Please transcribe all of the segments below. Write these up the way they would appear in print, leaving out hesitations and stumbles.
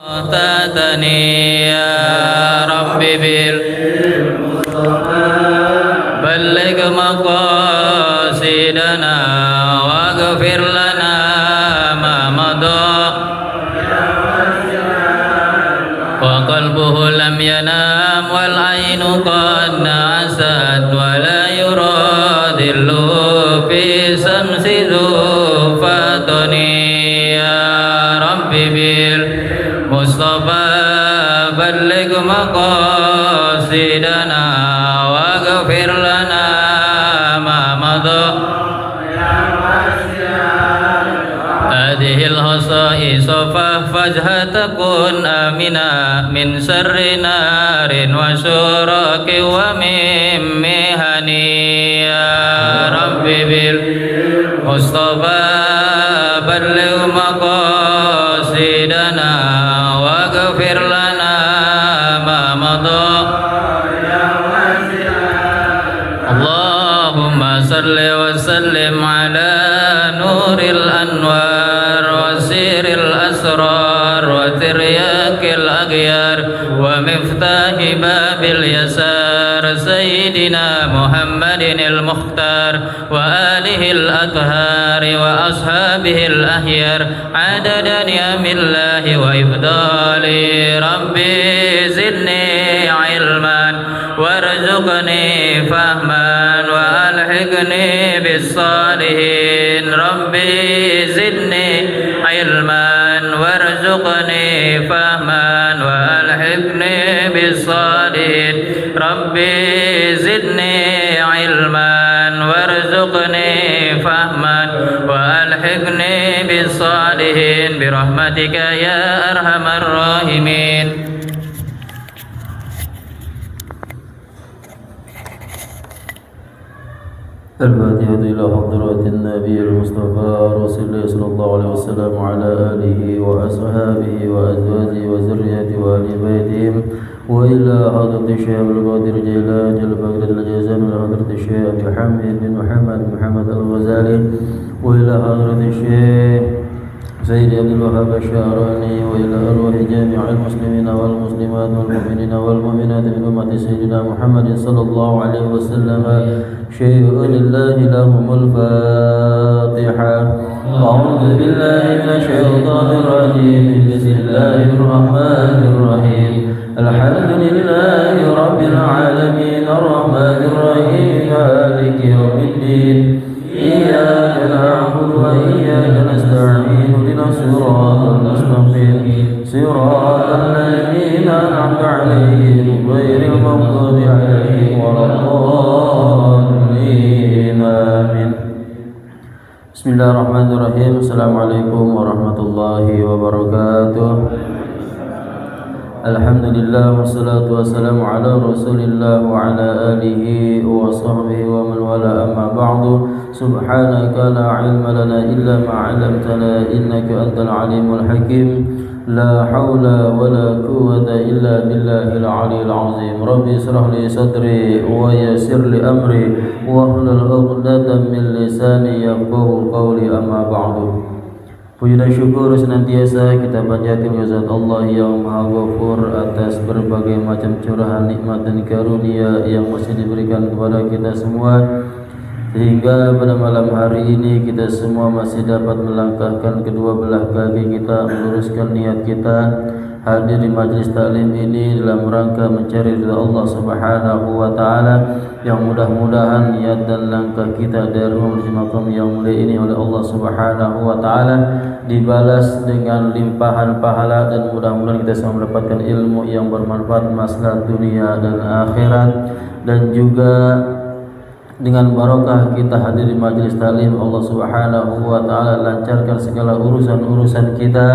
تاتني يا رب بلغ مقاصدنا واغفر لنا ما مضى وقلبه لم ينام والعين قد نعست ولا يراد في شمس ذو فطني يا رب بالمصطفى بلغ مقاصدنا واغفر لنا ما مضى هذه الخصائص فاحفظها تكن آمنا من شر نار وشرك ومن محن يا رب بالمصطفى بلغ مقاصدنا واغفر لنا ما مضى اللهم صل وسلم على نور الأنوار وسير الأسرار وترياك الأغيار ومفتاح باب اليسار سيدنا محمد المختار وآله الأطهار وأصحابه الأخيار عدد نعم الله وإفضاله ربي زدني علما وارزقني فهما وألحقني بالصالحين ربي زدني علما وارزقني فهما وألحقني بالصالحين ربي زدني علما وارزقني فهما وألحقني بالصالحين برحمتك يا أرحم الراحمين. الفاتحة إلى حضرة النبي المصطفى رسول الله صلى الله عليه وسلم وعلى آله وأصحابه وأزواجه وذريته وآل بيتهم وإلى حضرة الشيخ عبد القادر الجيلاني جل بقدر الجزائر وإلى حضرة الشيخ محمد بن محمد الغزالي وإلى حضرة الشيخ سيد عبد الوهاب الشعراني وإلى أرواح جميع المسلمين والمسلمات والمؤمنين والمؤمنات من أمة سيدنا محمد صلى الله عليه وسلم شيء لله لهم الفاتحة. أعوذ بالله من الشيطان الرجيم بسم الله الرحمن الرحيم الحمد لله رب العالمين الرحمن الرحيم مالك يوم الدين إياك نعبد وإياك نستعين اهدنا الصراط المستقيم صراط الذين أنعمت عليهم غير المغضوب عليهم ولا الضالين آمين. بسم الله الرحمن الرحيم. السلام عليكم ورحمة الله وبركاته. Alhamdulillah wassalatu wassalamu ala rasulillah wa ala alihi wa sahbihi wa man wala amma ba'du. Subhanaka la ilma lana illa ma 'allamtana innaka antal alimul hakim. La hawla wa la quwwata illa billahil aliyyil azim. Rabbi israh li sadri wa yassir li amri wa hlul 'uqdatam min lisani yafqahu qawli amma ba'du. Puji dan syukur senantiasa kita panjatkan kepada Allah yang Maha Ghafur atas berbagai macam curahan nikmat dan karunia yang masih diberikan kepada kita semua, sehingga pada malam hari ini kita semua masih dapat melangkahkan kedua belah kaki kita, meluruskan niat kita hadir di majlis taklim ini dalam rangka mencari ridha Allah Subhanahu wa taala, yang mudah-mudahan niat dan langkah kita dari menuju makam yang mulia ini oleh Allah Subhanahu wa taala dibalas dengan limpahan pahala, dan mudah-mudahan kita semua mendapatkan ilmu yang bermanfaat maslahat dunia dan akhirat, dan juga dengan barokah kita hadir di majlis taklim Allah Subhanahu wa taala lancarkan segala urusan-urusan kita,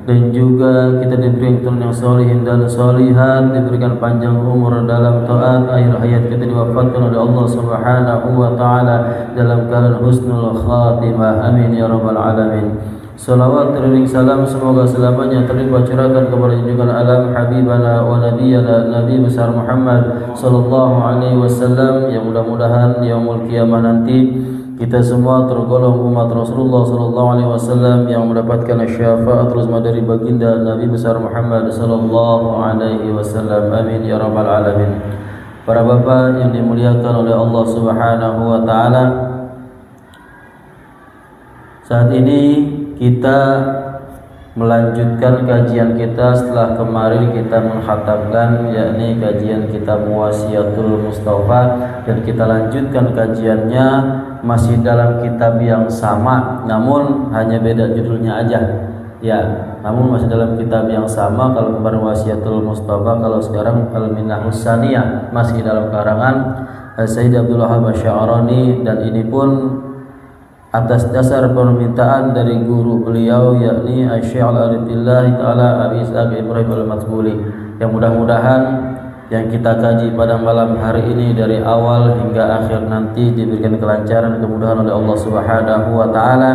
dan juga kita diberi keturunan yang solihin dan solihat, diberikan panjang umur dalam taat, akhir hayat kita diwafatkan oleh Allah Subhanahu wa taala dalam keadaan husnul khatimah. Amin ya rabbal alamin. Salawat teriring salam semoga selamanya terlimpah curahkan kepada junjungan alam habibana wa nabiyana Nabi besar Muhammad sallallahu alaihi wasallam, yang mudah-mudahan yaumul qiyamah nanti kita semua tergolong umat Rasulullah sallallahu alaihi wasallam yang mendapatkan syafaat uzma dari baginda Nabi besar Muhammad sallallahu alaihi wasallam. Amin ya rabbal alamin. Para bapak yang dimuliakan oleh Allah Subhanahu wa taala, saat ini kita melanjutkan kajian kita setelah kemarin kita mengkhatamkan, yakni kajian kitab Wasiyatul Mustafa, dan kita lanjutkan kajiannya masih dalam kitab yang sama, namun hanya beda judulnya aja ya, namun masih dalam kitab yang sama. Kalau kemarin Wasiyatul Mustafa, kalau sekarang Al-Minahus Saniyah, masih dalam karangan Sayyid Abdul Wahhab Asy'arani, dan ini pun atas dasar permintaan dari guru beliau, yakni Syekh Al-Arifillah Ta'ala Abi Ishaq Ibrahim Al-Matsbuli, yang mudah-mudahan yang kita kaji pada malam hari ini dari awal hingga akhir nanti diberikan kelancaran, kemudahan oleh Allah Subhanahu wa taala,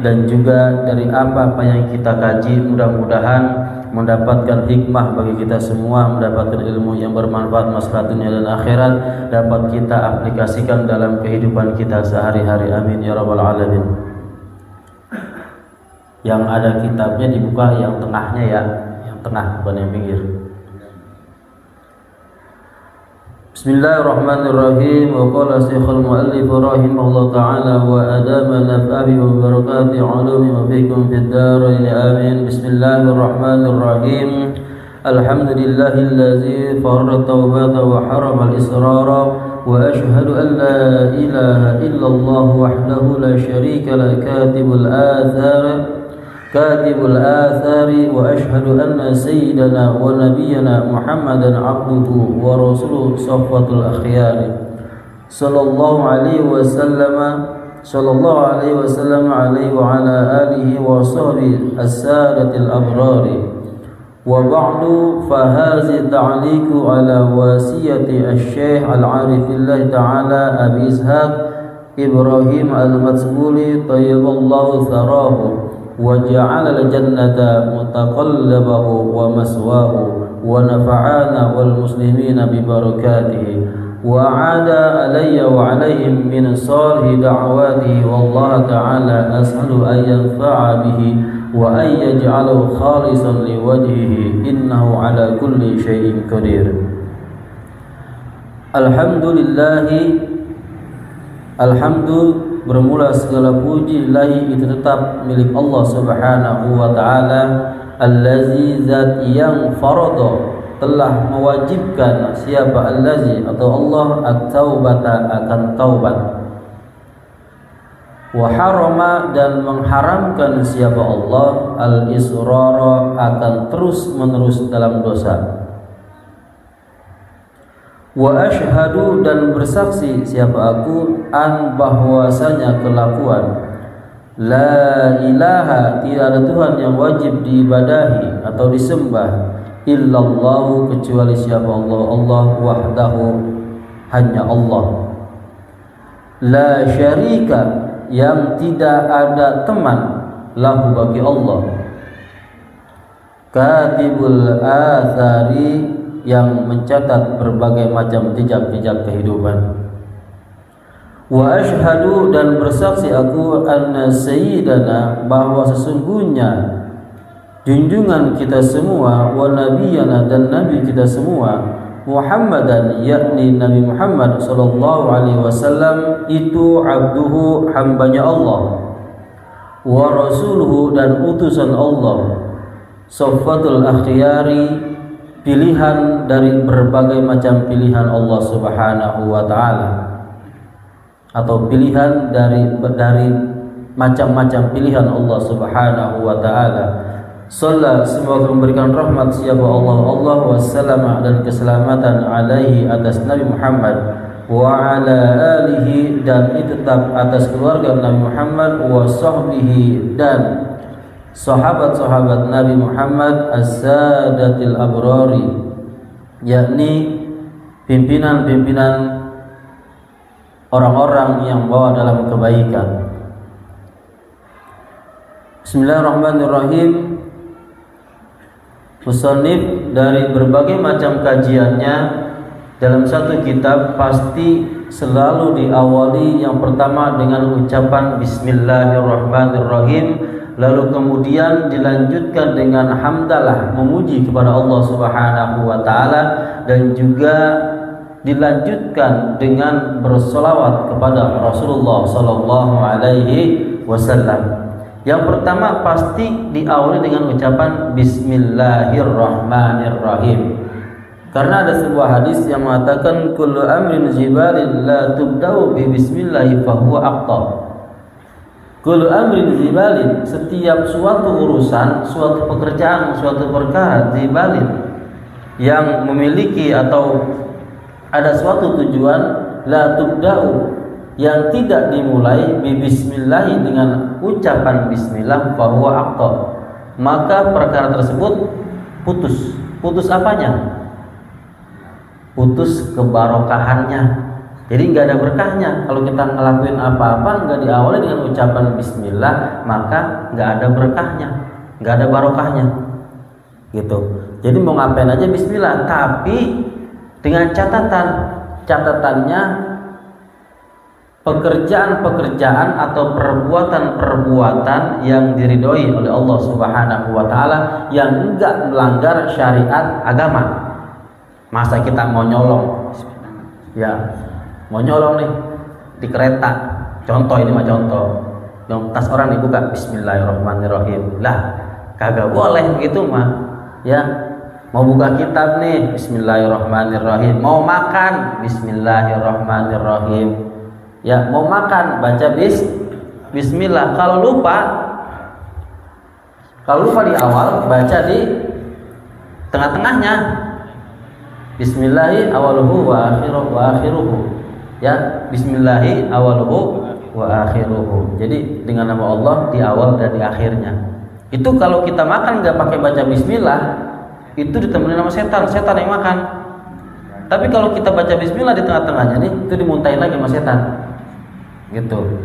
dan juga dari apa yang kita kaji mudah-mudahan mendapatkan hikmah bagi kita semua, mendapatkan ilmu yang bermanfaat maslahat dunia dan akhirat, dapat kita aplikasikan dalam kehidupan kita sehari-hari. Amin ya rabbal alamin. Yang ada kitabnya dibuka yang tengahnya ya, yang tengah bukan yang pinggir. Bismillahirrahmanirrahim. Wa qala Syekhul Mu'allif rahimahullah ta'ala wa adama naf'abi wa barakati ulumi wa fikum fid darain. Amin. Bismillahirrahmanirrahim. Alhamdulillahillazi farada taubata wa harama al-israra wa ashhadu an la ilaha illallah wahdahu la syarika la katibul آثار وأشهد أن سيدنا ونبينا محمدا عبده ورسوله صفوة الأخيار صلى الله عليه وسلم عليه وعلى آله وصحبه السادة الأبرار. وبعد فهذا تعليق على وصية الشيخ العارف الله تعالى أبي إسحاق إبراهيم المتبولي طيب الله ثراه وجعل الجنة متقلبه ومسواه ونفعنا والمسلمين ببركاته وأعاد علي وعليهم من صالح دعواته. والله تعالى أسأل أن ينفع به وأن يجعله خالصا لوجهه إنه على كل شيء قدير. Bermula segala puji lillahi, itu tetap milik Allah Subhanahu wa taala, allazi zat yang farada, telah mewajibkan, siapa allazi atau Allah, at-taubata akan taubat, wa harama dan mengharamkan siapa Allah, al-israra akan terus menerus dalam dosa. Wa ashhadu dan bersaksi siapa aku, an bahwasanya kelakuan, la ilaha tidak ada Tuhan yang wajib diibadahi atau disembah, illallahu kecuali siapa Allah, Allah wahdahu hanya Allah, la syarika yang tidak ada teman, lahu bagi Allah, katibul athari yang mencatat berbagai macam jejak-jejak kehidupan. Wa ashhadu dan bersaksi aku, anna sayyidana bahwa sesungguhnya junjungan kita semua, wa nabiyana dan nabi kita semua, Muhammadan yakni Nabi Muhammad sallallahu alaihi wasallam itu abduhu hambanya Allah, wa rasuluhu dan utusan Allah, safwatul akhyari pilihan dari berbagai macam pilihan Allah Subhanahu wa taala, atau pilihan dari macam-macam pilihan Allah Subhanahu wa taala. Sallallahu semoga memberikan rahmat siapa Allah wassalamu dan keselamatan alaihi atas Nabi Muhammad, wa ala alihi dan tetap atas keluarga Nabi Muhammad, wa sahbihi dan sahabat-sahabat Nabi Muhammad, as-sadatil abrari yakni pimpinan-pimpinan orang-orang yang bawa dalam kebaikan. Bismillahirrahmanirrahim. Musannif dari berbagai macam kajiannya dalam satu kitab pasti selalu diawali yang pertama dengan ucapan Bismillahirrahmanirrahim, lalu kemudian dilanjutkan dengan hamdalah, memuji kepada Allah Subhanahu wa taala, dan juga dilanjutkan dengan bersolawat kepada Rasulullah sallallahu alaihi wasallam. Yang pertama pasti diawali dengan ucapan Bismillahirrahmanirrahim. Karena ada sebuah hadis yang mengatakan kullu amrin zibalin la tubda'u bi bismillah fa huwa aqta. Kullu amrin zibalin, setiap suatu urusan, suatu pekerjaan, suatu perkara zibalin yang memiliki atau ada suatu tujuan, la tubda'u, yang tidak dimulai bi bismillah dengan ucapan bismillah fa huwa aqta, maka perkara tersebut putus. Putus apanya? Putus kebarokahannya. Jadi nggak ada berkahnya. Kalau kita ngelakuin apa-apa nggak diawali dengan ucapan bismillah, maka nggak ada berkahnya, nggak ada barokahnya, gitu. Jadi mau ngapain aja bismillah, tapi dengan catatannya pekerjaan-pekerjaan atau perbuatan-perbuatan yang diridhoi oleh Allah Subhanahu wa taala, yang enggak melanggar syariat agama. Masa kita mau nyolong, ya mau nyolong nih di kereta, contoh ini mah contoh, yang tas orang dibuka Bismillahirrahmanirrahim, lah kagak boleh gitu mah, ya. Mau buka kitab nih Bismillahirrahmanirrahim, mau makan Bismillahirrahmanirrahim, ya mau makan baca Bismillah. Kalau lupa di awal, baca di tengah-tengahnya Bismillahi awaluhu wa akhiruhu, ya Bismillahi awaluhu wa akhiruhu. Jadi dengan nama Allah di awal dan di akhirnya. Itu kalau kita makan nggak pakai baca Bismillah, itu ditemenin sama setan yang makan. Tapi kalau kita baca Bismillah di tengah-tengahnya nih, itu dimuntahin lagi sama setan, gitu.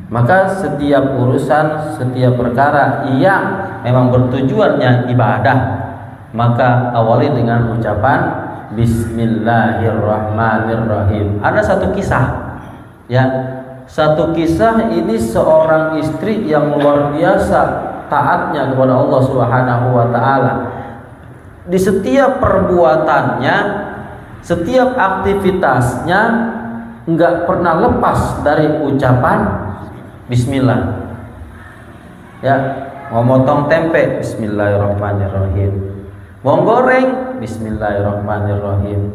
Maka setiap urusan, setiap perkara yang memang bertujuannya ibadah, maka awali dengan ucapan Bismillahirrahmanirrahim. Ada satu kisah, ya, satu kisah ini seorang istri yang luar biasa taatnya kepada Allah Subhanahu wa taala. Di setiap perbuatannya, setiap aktivitasnya enggak pernah lepas dari ucapan Bismillah. Ya, mau motong tempe Bismillahirrahmanirrahim, mau goreng Bismillahirrahmanirrahim.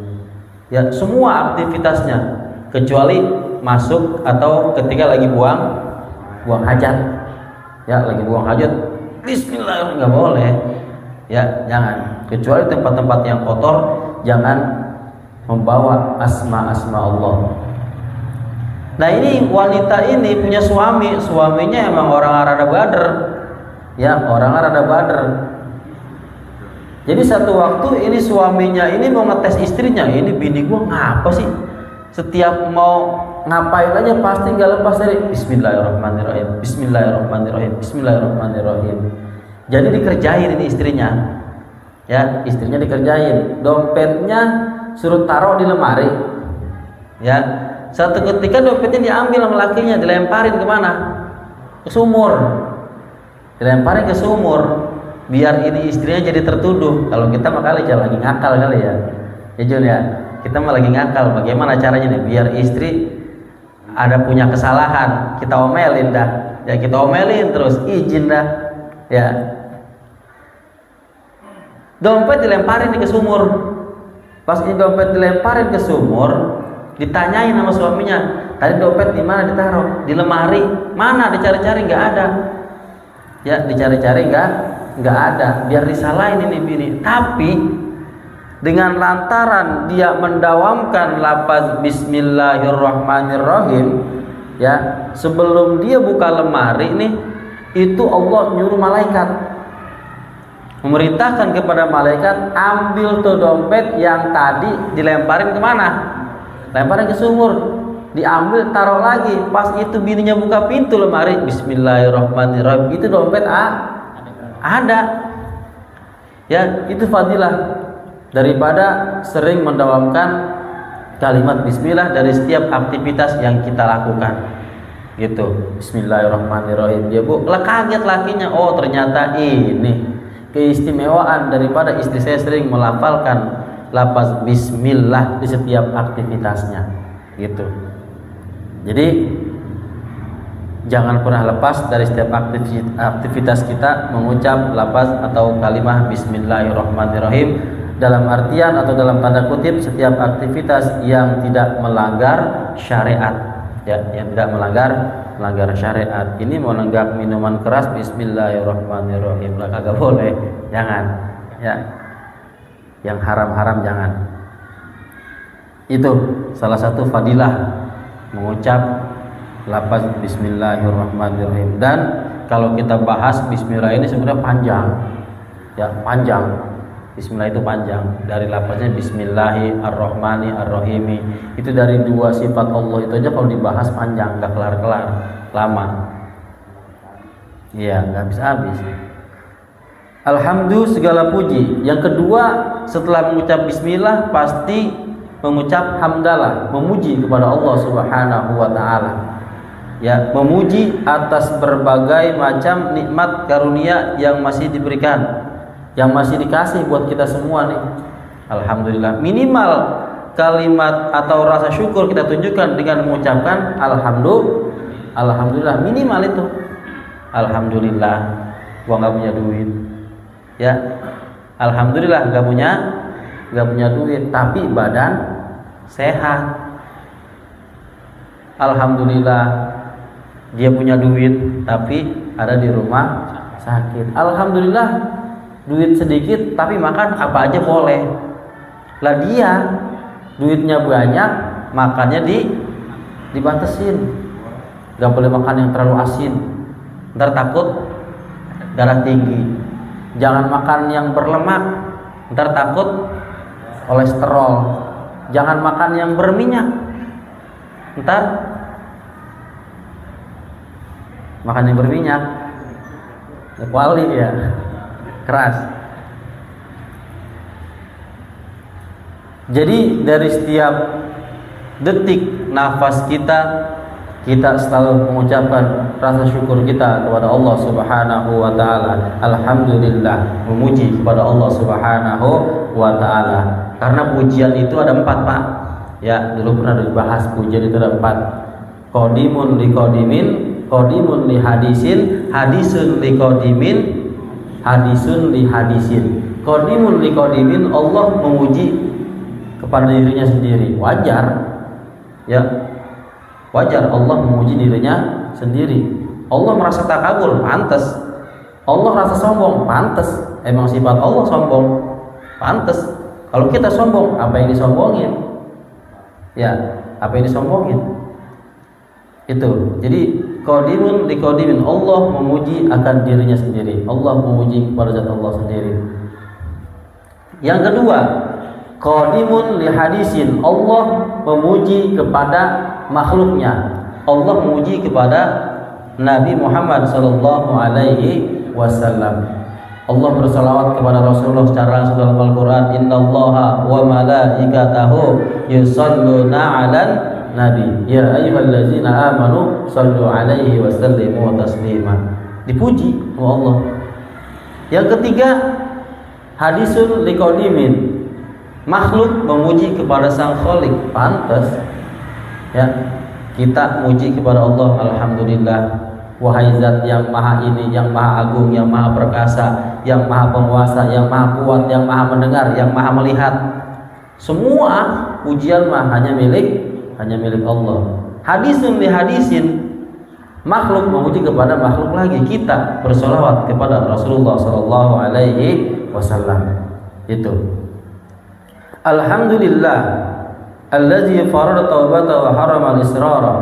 Ya, semua aktivitasnya kecuali masuk atau ketika lagi buang hajat. Ya, lagi buang hajat Bismillah nggak boleh. Ya, jangan. Kecuali tempat-tempat yang kotor, jangan membawa asma-asma Allah. Nah, ini wanita ini punya suaminya emang orang rada bader. Ya, orang rada bader. Jadi satu waktu ini suaminya ini mau ngetes istrinya, ini bini gua ngapa sih? Setiap mau ngapain aja pasti nggak lepas dari Bismillahirrahmanirrahim, Bismillahirrahmanirrahim, Bismillahirrahmanirrahim. Jadi dikerjain ini istrinya, ya istrinya dikerjain. Dompetnya suruh taruh di lemari, ya. Satu ketika dompetnya diambil sama lakinya, dilemparin kemana? Ke sumur, dilemparin ke sumur. Biar ini istrinya jadi tertuduh. Kalau kita mah kali lagi ngakal kali ya, ya Jun ya. Kita mah lagi ngakal. Bagaimana caranya nih biar istri ada punya kesalahan, kita omelin dah. Ya kita omelin terus, izin dah. Ya. Dompet dilemparin ke sumur. Pas ini dompet dilemparin ke sumur, ditanyain sama suaminya, tadi dompet di mana ditaruh? Di lemari. Mana? Dicari-cari nggak ada. Ya dicari-cari nggak ada, biar disalahin ini bini. Tapi dengan lantaran dia mendawamkan lafaz Bismillahirrahmanirrahim, ya sebelum dia buka lemari nih, itu Allah nyuruh malaikat, memerintahkan kepada malaikat, ambil tuh dompet yang tadi dilemparin kemana? Lemparin ke sumur, diambil taruh lagi. Pas itu bininya buka pintu lemari, Bismillahirrahmanirrahim, itu dompet ada. Ya, itu fadilah daripada sering mendawamkan kalimat bismillah dari setiap aktivitas yang kita lakukan. Gitu. Bismillahirrahmanirrahim. Dia kaget lakinya, oh ternyata ini keistimewaan daripada istri saya sering melafalkan lafaz bismillah di setiap aktivitasnya. Gitu. Jadi jangan pernah lepas dari setiap aktivitas kita mengucap lafaz atau kalimah bismillahirrahmanirrahim, dalam artian atau dalam tanda kutip setiap aktivitas yang tidak melanggar syariat, ya, yang tidak melanggar syariat. Ini mau nenggak minuman keras bismillahirrahmanirrahim lah kagak boleh, jangan, ya, yang haram-haram jangan. Itu salah satu fadilah mengucap lafaz bismillahirrahmanirrahim. Dan kalau kita bahas bismillah ini sebenarnya panjang, ya, panjang. Bismillah itu panjang, dari lafaznya bismillahirrahmanirrahim. Itu dari dua sifat Allah itu aja kalau dibahas panjang, nggak kelar-kelar, lama. Iya, nggak habis-habis. Alhamdulillah segala puji. Yang kedua, setelah mengucap bismillah pasti mengucap hamdalah, memuji kepada Allah Subhanahu wa taala. Ya, memuji atas berbagai macam nikmat karunia yang masih diberikan, yang masih dikasih buat kita semua nih. Alhamdulillah. Minimal kalimat atau rasa syukur kita tunjukkan dengan mengucapkan alhamdulillah, minimal itu. Alhamdulillah gua nggak punya duit, ya, alhamdulillah nggak punya duit tapi badan sehat. Alhamdulillah dia punya duit tapi ada di rumah sakit. Alhamdulillah duit sedikit tapi makan apa aja boleh. Lah dia duitnya banyak, makannya dibatasin. Gak boleh makan yang terlalu asin, ntar takut darah tinggi. Jangan makan yang berlemak, ntar takut kolesterol. Jangan makan yang berminyak, ntar makan yang berminyak kuali ya, keras. Jadi dari setiap detik nafas kita selalu mengucapkan rasa syukur kita kepada Allah Subhanahu wa taala. Alhamdulillah, memuji kepada Allah Subhanahu wa taala. Karena pujian itu ada 4, Pak. Ya, dulu pernah dibahas pujian itu ada 4. Qadimun li qadimin, qadimun li hadisin, hadisun li qadimin, hadisun li hadisin. Qadimun li qadimin, Allah memuji kepada dirinya sendiri. Wajar. Ya. Wajar Allah memuji dirinya sendiri. Allah merasa takabur, pantas. Allah merasa sombong, pantas. Emang sifat Allah sombong, pantas. Kalau kita sombong, apa yang disombongin? Ya, apa yang disombongin? Itu. Jadi qadimun li qadimin, Allah memuji akan dirinya sendiri. Allah memuji kepada zat Allah sendiri. Yang kedua, qadimun li hadisin, Allah memuji kepada makhluknya. Allah memuji kepada Nabi Muhammad sallallahu alaihi wasallam. Allah bersalawat kepada Rasulullah secara langsung dalam Al-Qur'an, innallaha wa malaikatahu yusholluna 'alan nabi ya ayyuhallazina amanu shallu 'alaihi wa sallimu taslima. Dipuji oleh Allah. Yang ketiga, hadisun liqadimin, makhluk memuji kepada sang Khaliq, pantas. Ya, kita muji kepada Allah, alhamdulillah. Wahai zat yang maha ini, yang maha agung, yang maha perkasa, yang maha penguasa, yang maha kuat, yang maha mendengar, yang maha melihat. Semua pujian mah hanya milik Allah. Hadisun li hadisin, makhluk memuji kepada makhluk lagi. Kita bersolawat kepada Rasulullah sallallahu alaihi wasallam. Itu. Alhamdulillah allazi farada taubata wa harama al-israra,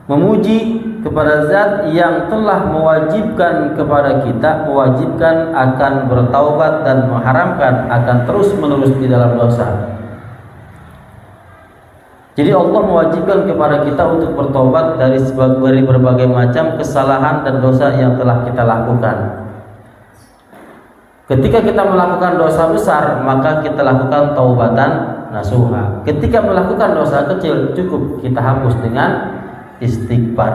memuji kepada zat yang telah mewajibkan kepada kita, mewajibkan akan bertaubat dan mengharamkan akan terus menerus di dalam dosa. Jadi Allah mewajibkan kepada kita untuk bertobat dari berbagai macam kesalahan dan dosa yang telah kita lakukan. Ketika kita melakukan dosa besar, maka kita lakukan taubatan nasuha. Ketika melakukan dosa kecil cukup kita hapus dengan istighfar.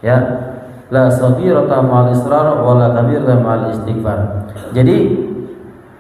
Ya, la saghirata ma'al israr wa la kabirata ma'al istighfar. Jadi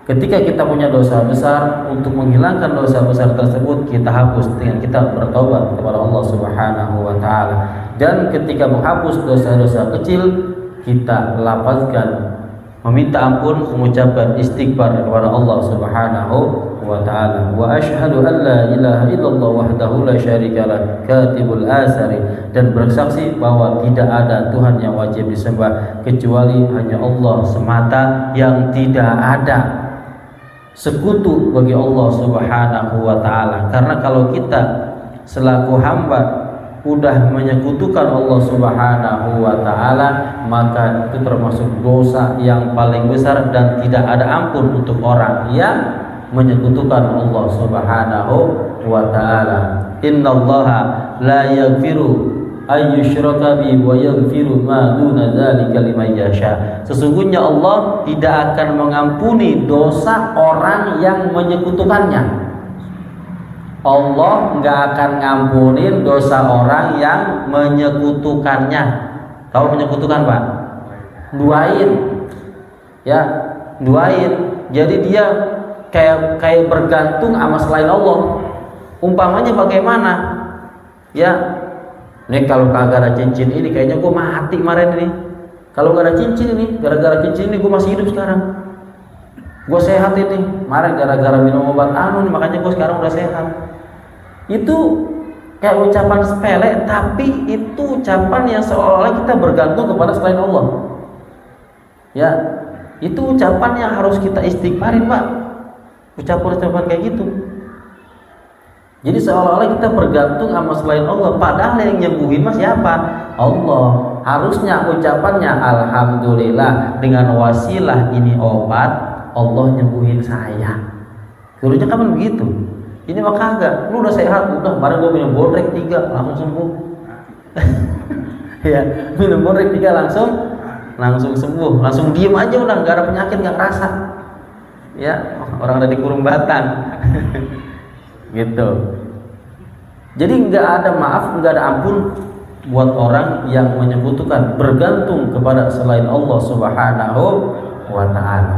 ketika kita punya dosa besar, untuk menghilangkan dosa besar tersebut kita hapus dengan kita bertobat kepada Allah Subhanahu wa taala. Dan ketika menghapus dosa-dosa kecil, kita lafazkan meminta ampun, mengucapkan istighfar kepada Allah Subhanahu wa taala. Wa asyhadu an la ilaha illallah wahdahu la syarikalah katibul asari, dan bersaksi bahwa tidak ada Tuhan yang wajib disembah kecuali hanya Allah semata yang tidak ada sekutu bagi Allah Subhanahu wa taala. Karena kalau kita selaku hamba udah menyekutukan Allah Subhanahu wa taala, maka itu termasuk dosa yang paling besar dan tidak ada ampun untuk orang yang menyekutukan Allah Subhanahu wa taala. Innallaha la yaghfiru ayyushraka bihi wa yaghfiru ma duna dzalika liman yasha. Sesungguhnya Allah tidak akan mengampuni dosa orang yang menyekutukannya. Allah nggak akan ngampunin dosa orang yang menyekutukannya. Tahu menyekutukan, Pak? Duain. Ya, duain. Jadi dia kayak bergantung sama selain Allah. Umpamanya bagaimana? Ya, nih kalau kagak ada cincin ini kayaknya gue mati kemarin ini. Kalau gak ada cincin ini, gara-gara cincin ini gue masih hidup sekarang. Gue sehat ini, kemarin gara-gara minum obat anu, makanya gue sekarang udah sehat. Itu kayak ucapan sepele, tapi itu ucapan yang seolah-olah kita bergantung kepada selain Allah. Ya, itu ucapan yang harus kita istighfarin, Pak. Ucapan-ucapan kayak gitu. Jadi seolah-olah kita bergantung sama selain Allah, padahal yang nyembuhin mah siapa? Allah. Harusnya ucapannya alhamdulillah, dengan wasilah ini obat Allah nyembuhin saya. Harusnya kan begitu. Ini mah kagak. Lu udah sehat, udah kemarin gua minum bodrek 3 langsung sembuh. Ya, minum bodrek 3 langsung sembuh, langsung diem aja udah, nggak ada penyakit, nggak kerasa. Ya, orang ada di kurung batang. Gitu. Jadi nggak ada maaf, nggak ada ampun buat orang yang menyekutukan, bergantung kepada selain Allah Subhanahu wa taala.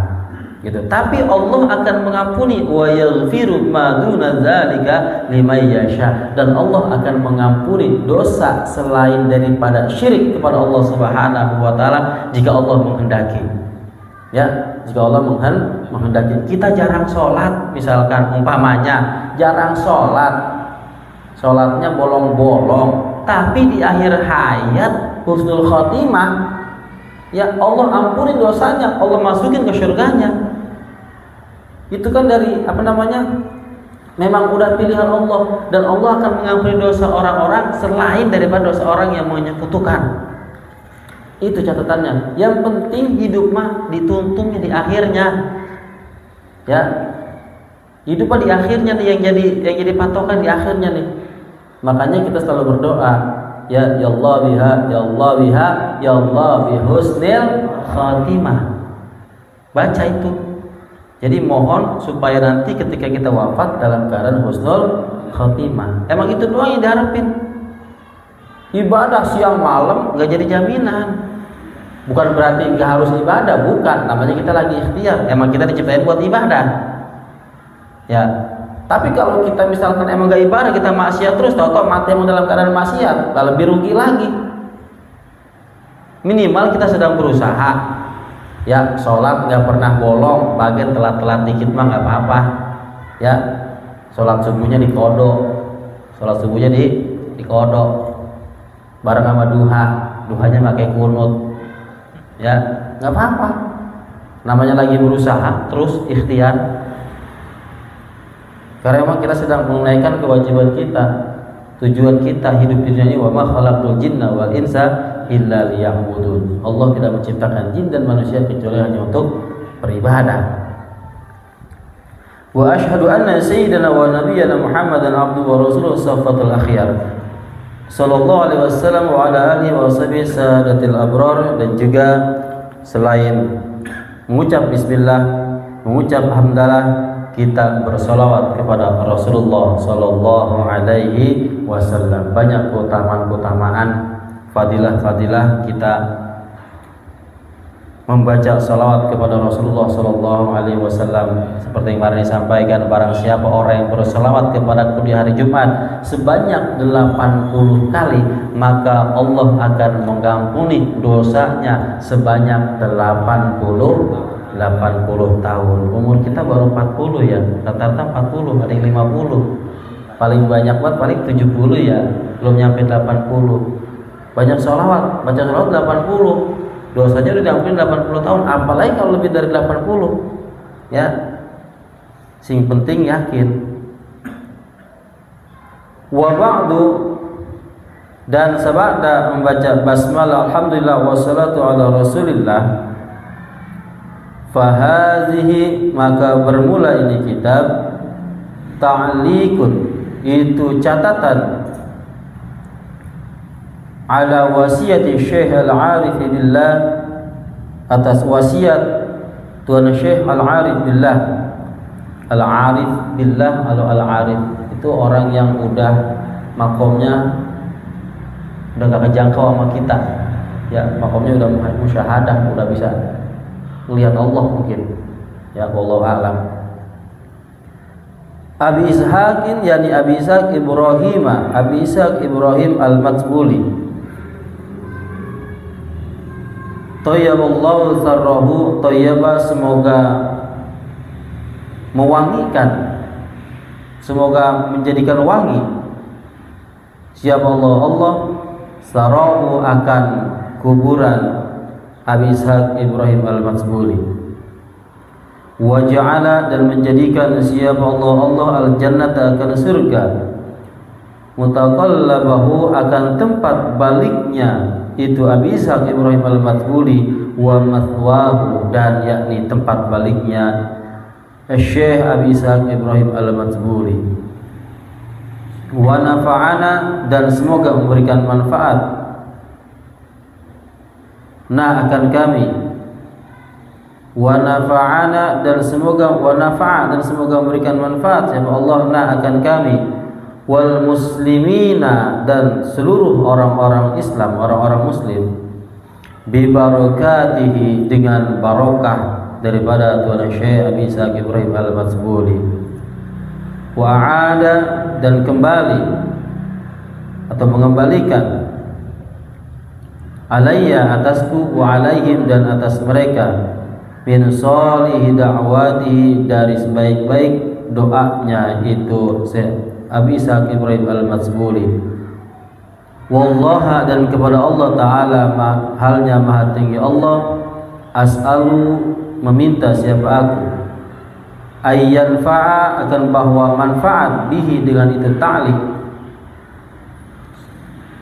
Gitu. Tapi Allah akan mengampuni, wa yaghfiru ma duna dzalika liman yasha, dan Allah akan mengampuni dosa selain daripada syirik kepada Allah Subhanahu wa taala jika Allah menghendaki. Ya, jika Allah menghendaki. Kita jarang sholat, misalkan umpamanya jarang sholatnya bolong-bolong, tapi di akhir hayat husnul khotimah, ya Allah ampuni dosanya, Allah masukin ke surganya. Itu kan dari memang udah pilihan Allah, dan Allah akan mengampuni dosa orang-orang selain daripada dosa orang yang menyekutukan. Itu catatannya. Yang penting hidup mah dituntungnya di akhirnya. Ya. Hidup mah di akhirnya nih, yang jadi patokan di akhirnya nih. Makanya kita selalu berdoa, ya Allah biha, ya Allah biha, ya Allah bi husnil khatimah. Baca itu. Jadi mohon supaya nanti ketika kita wafat dalam keadaan husnul khatimah. Emang itu doang yang diharapin. Ibadah siang malam gak jadi jaminan. Bukan berarti gak harus ibadah, bukan. Namanya kita lagi ikhtiar. Emang kita diciptain buat ibadah. Ya. Tapi kalau kita misalkan emang gak ibadah, kita maksiat terus, tahu-tahu mati emang dalam keadaan maksiat, lebih rugi lagi. Minimal kita sedang berusaha. Ya, sholat nggak pernah bolong, bagian telat-telat dikit mah nggak apa-apa. Ya, sholat subuhnya dikodok, bareng sama duhanya pakai kunut. Ya, nggak apa-apa. Namanya lagi berusaha, terus ikhtiar. Karena memang kita sedang menunaikan kewajiban kita, tujuan kita hidup di dunia ini. Wa ma khalaqtul jinna wal insa illa liya'budun. Allah tidak menciptakan jin dan manusia kecuali hanya untuk beribadah. Wa asyhadu anna sayyidana wa nabiyyana Muhammadan abduhu wa rasuluhu safwatul akhyar. Sallallahu alaihi wasallam wa ala alihi wa sahbihi sadatil abrar. Dan juga selain mengucap bismillah, mengucap hamdalah, kita bersolawat kepada Rasulullah Sallallahu Alaihi Wasallam. Banyak keutamaan-keutamaan, fadilah-fadilah kita membaca salawat kepada Rasulullah Sallallahu Alaihi Wasallam. Seperti yang kemarin disampaikan, barang siapa orang yang bersalawat kepadaku di hari Jumat sebanyak 80 kali, maka Allah akan mengampuni dosanya sebanyak 80 tahun. Umur kita baru 40 ya, rata-rata 40, ada yang 50, paling banyak banget paling 70 ya, belum nyampe 80. Banyak salawat, baca salawat 80, dosanya udah diampuni 80 tahun, apalagi kalau lebih dari 80 ya. Sing penting yakin. Wa ba'du, dan sabada membaca basmalah alhamdulillah wassalatu ala rasulillah, fahadhihi, maka bermula ini kitab, ta'liqun, itu catatan, ala wasiyati Syekh Al-Arif Billah, atas wasiat Tuan Syekh Al-Arif Billah. Al-Arif Billah, Al-Arif itu orang yang udah makomnya udah gak kejangkau sama kita ya, makomnya udah musyahadah, udah bisa melihat Allah mungkin ya, wallahu a'lam. Abi Ishaqin, yani Abi Ishaq Ibrahim, Abi Ishaq Ibrahim Al-Matsbuli, Thayyaballahu sarrahu, thayyaba, semoga mewangikan, semoga menjadikan wangi siapa Allah sarahu, akan kuburan Abi Ishaq Ibrahim Al-Matsbuli, wa ja'ala, dan menjadikan siapa Allah al-jannata, akan surga, mutaqallabahu, akan tempat baliknya itu Abi Ishaq Ibrahim Al-Matsbuli, wa mathwahu, dan yakni tempat baliknya Syekh Abi Ishaq Ibrahim Al-Matsbuli, wa nafa'ana, dan semoga memberikan manfaat akan kami, wa nafa'ana, dan semoga wa nafa'a, dan semoga memberikan manfaat siapa Allah akan kami, wal muslimina, dan seluruh orang-orang Islam, orang-orang muslim, bi barakatihi, dengan barokah daripada Tuan Syekh Abi Ishaq Ibrahim Al-Matsbuli, wa ada, dan kembali atau mengembalikan, alayya, atasku, wa alaihim, dan atas mereka, min shalihi da'wati, dari sebaik-baik doanya itu Abi Ishaq Ibrahim Al-Matsbuli, wallaha, dan kepada Allah Ta'ala halnya maha tinggi Allah, as'alu, meminta siapa aku, ayyanfa'a, akan bahwa manfaat, bihi, dengan itu ta'liq,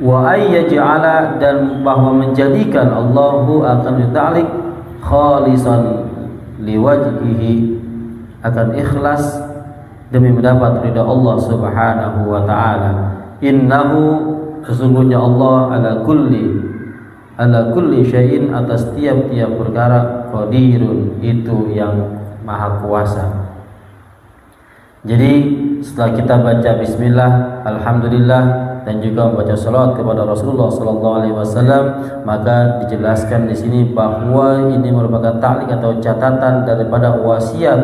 wa ayyaj'ala, dan bahwa menjadikan Allahu akan ta'liq, khalisan liwajhihi, akan ikhlas demi mendapat ridha Allah Subhanahu wa ta'ala. Innahu, sesungguhnya Allah, ala kulli syai'in, atas tiap-tiap perkara, qadirun, itu yang maha kuasa. Jadi setelah kita baca bismillah, alhamdulillah, dan juga membaca salawat kepada Rasulullah Sallallahu Alaihi Wasallam, maka dijelaskan di sini bahwa ini merupakan ta'liq atau catatan daripada wasiat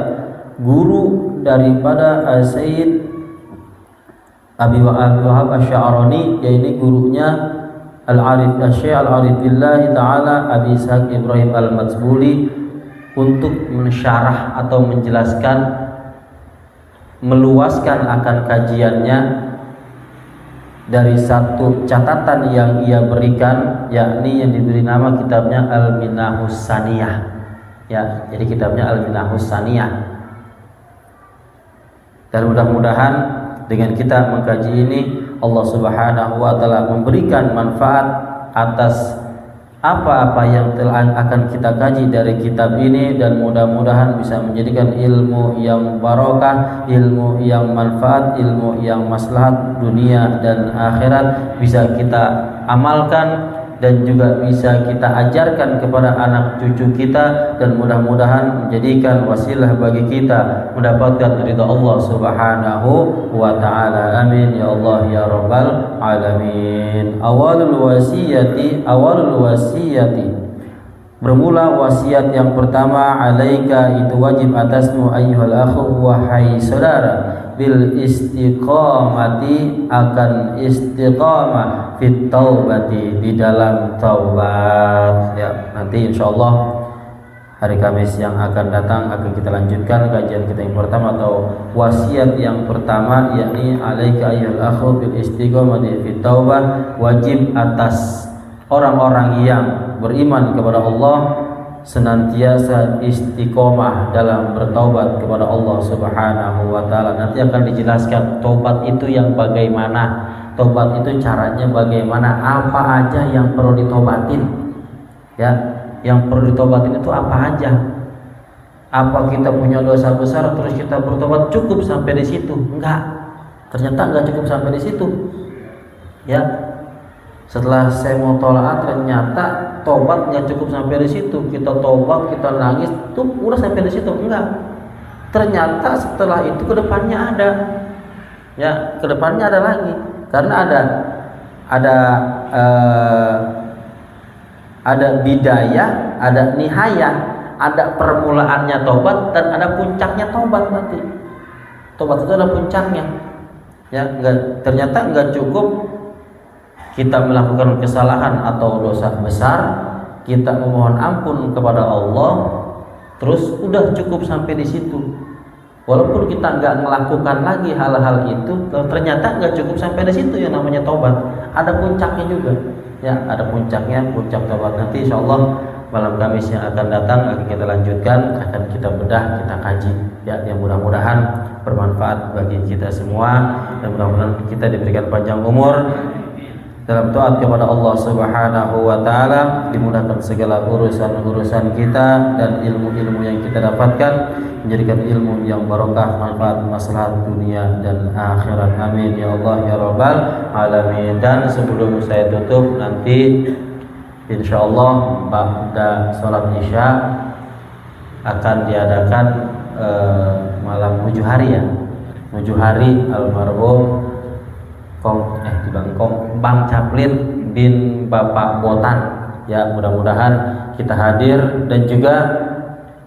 guru daripada Sayyid Abi Wahab Asy-Sya'rani, yaitu gurunya Al-Arif Syekh Al-Arif Billah Ta'ala Abi Ishaq Ibrahim Al-Matsbuli, untuk mensyarah atau menjelaskan, meluaskan akan kajiannya dari satu catatan yang ia berikan, yakni yang diberi nama kitabnya Al-Minahus Saniyah ya, jadi kitabnya Al-Minahus Saniyah. Dan mudah-mudahan dengan kita mengkaji ini, Allah Subhanahu wa ta'ala memberikan manfaat atas apa-apa yang telah akan kita kaji dari kitab ini, dan mudah-mudahan bisa menjadikan ilmu yang barokah, ilmu yang manfaat, ilmu yang maslahat dunia dan akhirat bisa kita amalkan dan juga bisa kita ajarkan kepada anak cucu kita, dan mudah-mudahan menjadikan wasilah bagi kita mendapatkan ridha Allah Subhanahu wa taala. Amin ya Allah ya rabbal alamin. Awalul wasiyati, bermula wasiat yang pertama, alaika, itu wajib atasmu ayyuhal akhu, wahai saudara, bil istiqamati, akan istiqamah, fit taubati, di dalam taubat. Ya, nanti insyaallah hari Kamis yang akan datang akan kita lanjutkan kajian kita yang pertama atau wasiat yang pertama, yakni alaika ayyuhal akhu bil istiqamati fit taubah, wajib atas orang-orang yang beriman kepada Allah senantiasa istiqomah dalam bertaubat kepada Allah Subhanahu wa taala. Nanti akan dijelaskan taubat itu yang bagaimana, taubat itu caranya bagaimana, apa aja yang perlu ditobatin. Ya, yang perlu ditobatin itu apa aja? Apa kita punya dosa besar terus kita bertobat cukup sampai di situ? Enggak. Ternyata enggak cukup sampai di situ. Ya. Setelah saya mau tolaat, ternyata tobat nggak cukup sampai di situ. Kita tobat, kita nangis, tuh udah sampai di situ? Enggak. Ternyata setelah itu kedepannya ada, ya kedepannya ada lagi, karena ada bidayah, ada nihayah, ada permulaannya tobat dan ada puncaknya tobat nanti. Tobat itu ada puncaknya. Ya, ternyata nggak cukup kita melakukan kesalahan atau dosa besar, kita memohon ampun kepada Allah, terus udah cukup sampai di situ. Walaupun kita nggak melakukan lagi hal-hal itu, ternyata nggak cukup sampai di situ yang namanya tobat. Ada puncaknya juga, ya ada puncaknya, puncak tobat. Nanti insya Allah malam Kamis yang akan datang akan kita lanjutkan, akan kita bedah, kita kaji. Ya, yang mudah-mudahan bermanfaat bagi kita semua, dan mudah-mudahan kita diberikan panjang umur dalam taat kepada Allah Subhanahu wa taala, dimudahkan segala urusan-urusan kita, dan ilmu-ilmu yang kita dapatkan menjadikan ilmu yang barokah, manfaat, maslahat dunia dan akhirat. Amin ya Allah ya rabbal alamin. Dan sebelum saya tutup, nanti insyaallah pada salat Isya akan diadakan malam 7 hari ya. 7 hari almarhum Bang Caplin bin Bapak Botan. Ya, mudah-mudahan kita hadir, dan juga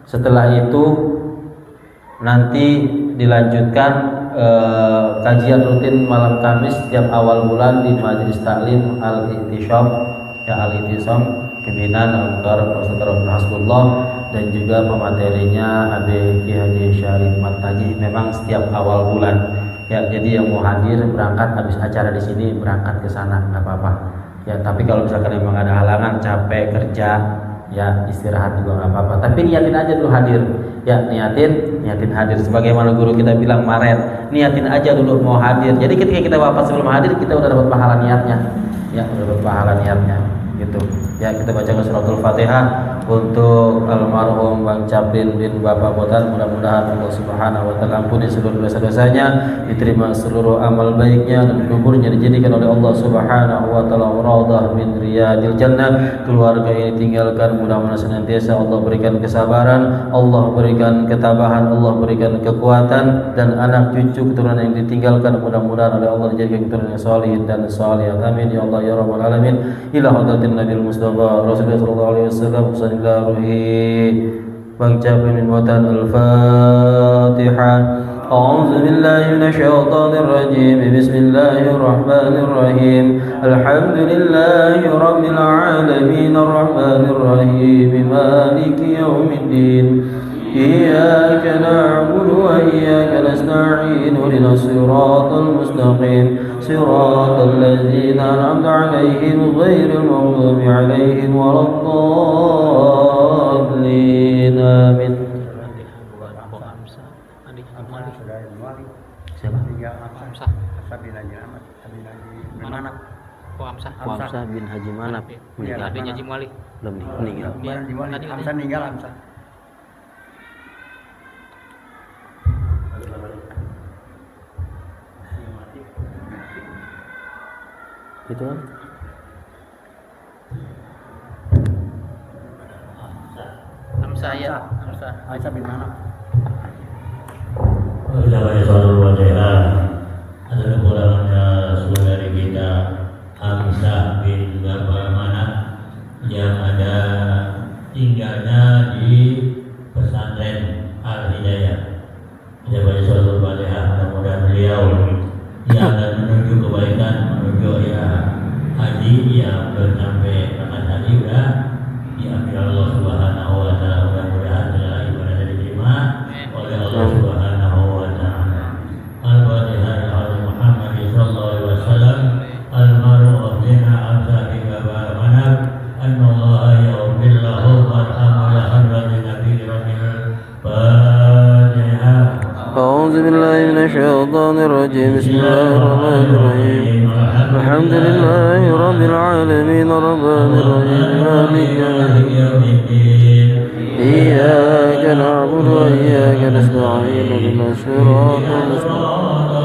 setelah itu nanti dilanjutkan kajian rutin malam Kamis setiap awal bulan di Majelis Taklim Al-I'tisam, ya Al-I'tisam pimpinan Dr. Profesor Hasbullah, dan juga pematerinya Habib Ki Haji Syarif Mataji, memang setiap awal bulan. Ya, jadi yang mau hadir berangkat habis acara di sini berangkat ke sana nggak apa-apa. Ya, tapi kalau misalkan memang ada halangan, capek kerja, ya istirahat juga nggak apa-apa. Tapi niatin aja dulu hadir. Ya, niatin hadir. Sebagaimana guru kita bilang kemarin, niatin aja dulu mau hadir. Jadi ketika kita wafat sebelum hadir, kita udah dapat pahala niatnya. Ya, udah dapat pahala niatnya. Gitu. Ya, kita bacakan suratul Fatihah untuk almarhum Bang Caplin bin Bapak Botan. Mudah-mudahan Allah Subhanahu wa taala ampuni seluruh dosa-dosanya, diterima seluruh amal baiknya, dan kuburnya dijadikan oleh Allah Subhanahu wa taala raudhah min riyadil jannah. Keluarga ini tinggalkan mudah-mudahan senantiasa Allah berikan kesabaran, Allah berikan ketabahan, Allah berikan kekuatan, dan anak cucu keturunan yang ditinggalkan mudah-mudahan oleh Allah dijadikan keturunan yang salih dan salihat. Amin ya Allah ya rabbal alamin. Ila hadratin Nabil Mustafa Rasulullah sallallahu alaihi wasallam. Bang Caplin bin Botan. Al-Fatihah. A'udzu billahi minasyaitonir rajim. Bismillahir rahmanir rahim. Alhamdulillahi rabbil alamin arrahmanir rahim maliki yaumiddin. Iyyaka na'budu wa iyyaka nasta'in ihdinas siratal mustaqim siratal ladzina an'amta 'alaihim ghairil maghdubi 'alaihim waladdallin. Amin. Siapa? Mana? Hamzah bin Haji Manap. Adiknya Haji Malik. Belum meninggal. Hamzah meninggal. Itu kan Aisyah bin mana? Kita baca surat Al-Fatihah. Ada kekurangannya saudari kita Hamzah bin Mana yang ada tinggalnya di pesantren Al-Hidayah. Kita baca surat Al-Fatihah. Mudah-mudahan beliau yang akan menuju kebaikan, menuju ya haji yang belum sampai berangkat haji sudah diambil Allah Subhanahu wa taala. Mudah-mudahan segala ibadah diterima oleh Allah Subhanahu wa taala. Al-Fatihah ya Muhammad sallallahu alaihi wasallam. Al-maru afdina amsa bi baba manab annallaha ya'udil lahu warhamu ya hadratin nabi rabbil Fatihah. أعوذ بالله من الشيطان الرجيم بسم الله الرحمن الرحيم الحمد لله رب العالمين الرحمن الرحيم مالك يوم الدين إياك نعبد وإياك نستعين اهدنا الصراط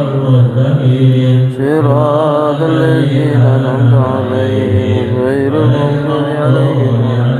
المستقيم صراط الذين أنعمت عليهم غير المغضوب عليهم ولا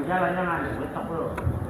Jalan-jalan, betok dulu.